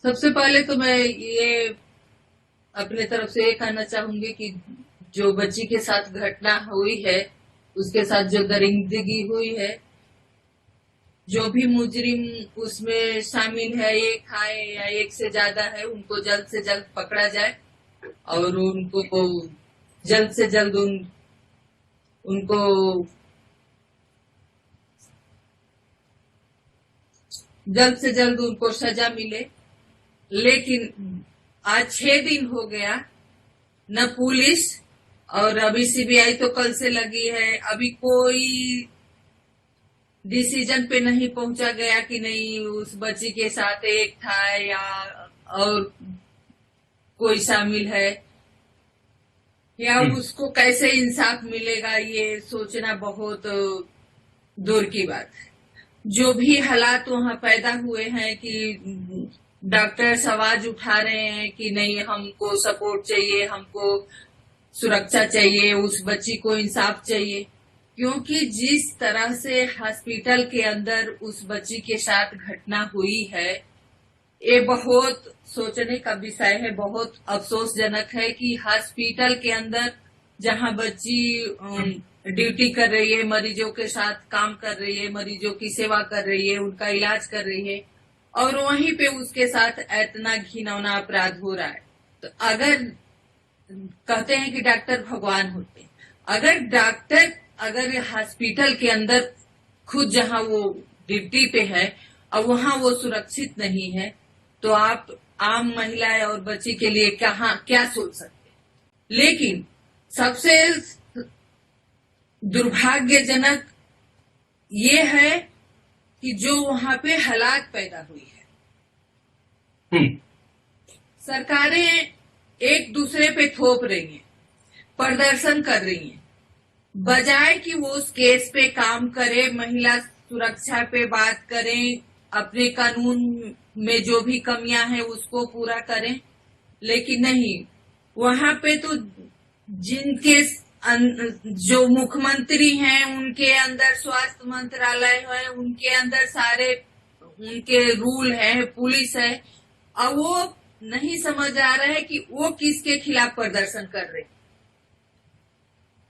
सबसे पहले तो मैं ये अपने तरफ से ये कहना चाहूंगी कि जो बच्ची के साथ घटना हुई है, उसके साथ जो दरिंदगी हुई है, जो भी मुजरिम उसमें शामिल है, एक है या एक से ज्यादा है, उनको जल्द से जल्द पकड़ा जाए और उनको जल्द से जल्द उनको जल्द से जल्द उनको सजा मिले। लेकिन आज 6 दिन हो गया, न पुलिस और अभी सीबीआई तो कल से लगी है, अभी कोई डिसीजन पे नहीं पहुंचा गया कि नहीं उस बच्ची के साथ एक था या और कोई शामिल है, या उसको कैसे इंसाफ मिलेगा, ये सोचना बहुत दूर की बात है। जो भी हालात वहां पैदा हुए हैं कि डॉक्टर्स आवाज उठा रहे हैं कि नहीं, हमको सपोर्ट चाहिए, हमको सुरक्षा चाहिए, उस बच्ची को इंसाफ चाहिए, क्योंकि जिस तरह से हॉस्पिटल के अंदर उस बच्ची के साथ घटना हुई है, ये बहुत सोचने का विषय है। बहुत अफसोसजनक है कि हॉस्पिटल के अंदर जहां बच्ची ड्यूटी कर रही है, मरीजों के साथ काम कर रही है, मरीजों की सेवा कर रही है, उनका इलाज कर रही है, और वहीं पे उसके साथ इतना घिनौना अपराध हो रहा है। तो अगर कहते हैं कि डॉक्टर भगवान होते हैं, अगर हॉस्पिटल के अंदर खुद जहां वो ड्यूटी पे है और वहां वो सुरक्षित नहीं है, तो आप आम महिलाएं और बच्ची के लिए क्या सोच सकते हैं। लेकिन सबसे दुर्भाग्यजनक ये है कि जो वहां पे हालात पैदा हुई है, सरकारें एक दूसरे पे थोप रही हैं, प्रदर्शन कर रही हैं, बजाय कि वो उस केस पे काम करे, महिला सुरक्षा पे बात करें, अपने कानून में जो भी कमियां हैं उसको पूरा करें। लेकिन नहीं, वहां पे तो जिनके जो मुख्यमंत्री हैं, उनके अंदर स्वास्थ्य मंत्रालय है, उनके अंदर सारे उनके रूल है, पुलिस है, और वो नहीं समझ आ रहा है कि वो किसके खिलाफ प्रदर्शन कर रहे,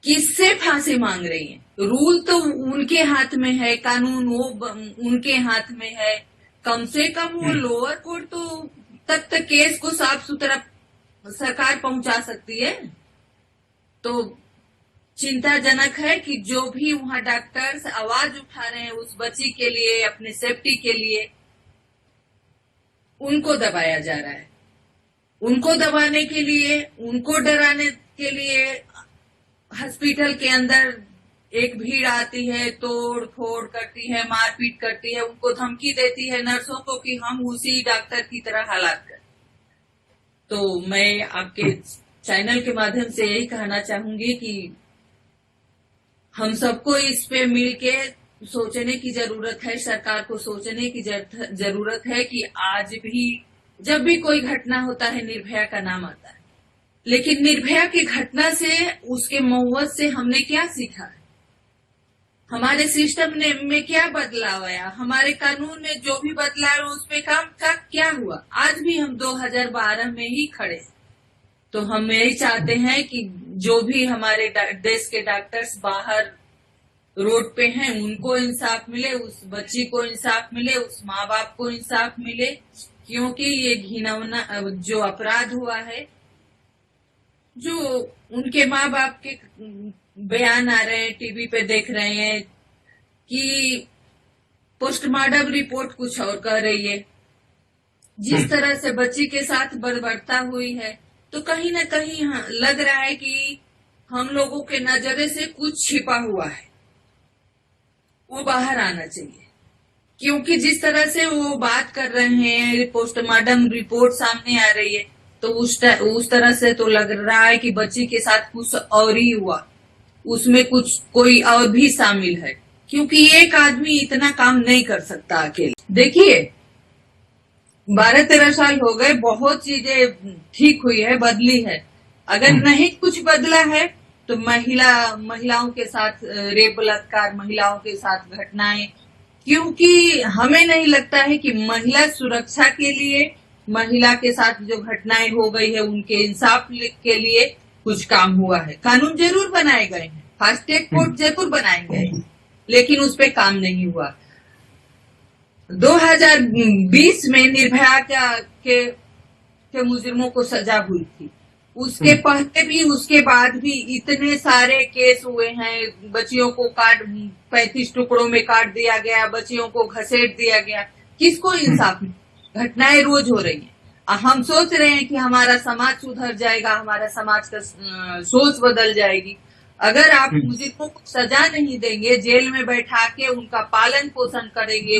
किससे फांसी मांग रही है। रूल तो उनके हाथ में है, कानून वो उनके हाथ में है, कम से कम वो लोअर कोर्ट तो तक केस को साफ सुथरा सरकार पहुंचा सकती है। तो चिंताजनक है कि जो भी वहां डॉक्टर्स आवाज उठा रहे हैं उस बच्ची के लिए, अपने सेफ्टी के लिए, उनको दबाया जा रहा है। उनको दबाने के लिए, उनको डराने के लिए हॉस्पिटल के अंदर एक भीड़ आती है, तोड़ फोड़ करती है, मारपीट करती है, उनको धमकी देती है नर्सों को कि हम उसी डॉक्टर की तरह हालात करें। तो मैं आपके चैनल के माध्यम से यही कहना चाहूंगी कि हम सबको इस पे मिलके सोचने की जरूरत है, सरकार को सोचने की जरूरत है कि आज भी जब भी कोई घटना होता है निर्भया का नाम आता है, लेकिन निर्भया की घटना से, उसके मौत से हमने क्या सीखा है, हमारे सिस्टम में क्या बदलाव आया, हमारे कानून में जो भी बदलाव उस पे काम का क्या हुआ। आज भी हम 2012 में ही खड़े हैं। तो हम यही चाहते हैं कि जो भी हमारे देश के डॉक्टर्स बाहर रोड पे हैं, उनको इंसाफ मिले, उस बच्ची को इंसाफ मिले, उस माँ बाप को इंसाफ मिले, क्योंकि ये घिनौना जो अपराध हुआ है, जो उनके माँ बाप के बयान आ रहे हैं, टीवी पे देख रहे हैं कि पोस्टमार्टम रिपोर्ट कुछ और कह रही है, जिस तरह से बच्ची के साथ बर्बरता हुई है, तो कहीं ना कहीं लग रहा है कि हम लोगों के नजरे से कुछ छिपा हुआ है, वो बाहर आना चाहिए। क्योंकि जिस तरह से वो बात कर रहे हैं, पोस्टमार्टम रिपोर्ट सामने आ रही है, तो उस तरह से तो लग रहा है कि बच्ची के साथ कुछ और ही हुआ, उसमें कोई और भी शामिल है, क्योंकि एक आदमी इतना काम नहीं कर सकता अकेले। देखिए, 12-13 साल हो गए, बहुत चीजें ठीक हुई है, बदली है। अगर नहीं कुछ बदला है तो महिलाओं के साथ रेप बलात्कार, महिलाओं के साथ घटनाएं, क्योंकि हमें नहीं लगता है कि महिला सुरक्षा के लिए महिला के साथ जो घटनाएं हो गई है उनके इंसाफ के लिए कुछ काम हुआ है। कानून जरूर बनाए गए हैं, फास्ट ट्रैक कोर्ट जरूर बनाए गए हैं, लेकिन उस पर काम नहीं हुआ। 2020 में निर्भया के मुजरिमों को सजा हुई थी, उसके पहले भी उसके बाद भी इतने सारे केस हुए हैं। बच्चियों को 35 टुकड़ों में काट दिया गया, बच्चियों को घसीट दिया गया। किसको इंसाफ? घटनाएं रोज हो रही हैं। हम सोच रहे हैं कि हमारा समाज सुधर जाएगा, हमारा समाज का सोच बदल जाएगी। अगर आप मुजरिमों को सजा नहीं देंगे, जेल में बैठा के उनका पालन पोषण करेंगे,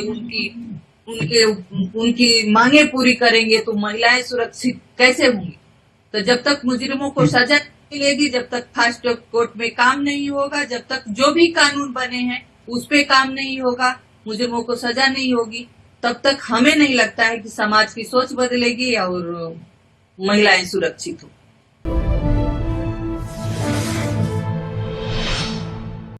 उनकी मांगे पूरी करेंगे, तो महिलाएं सुरक्षित कैसे होंगी? तो जब तक मुजरिमों को सजा नहीं मिलेगी, जब तक फास्ट ट्रैक कोर्ट में काम नहीं होगा, जब तक जो भी कानून बने हैं उस पे काम नहीं होगा, मुजरिमों को सजा नहीं होगी, तब तक हमें नहीं लगता है कि समाज की सोच बदलेगी और महिलाएं सुरक्षित हो।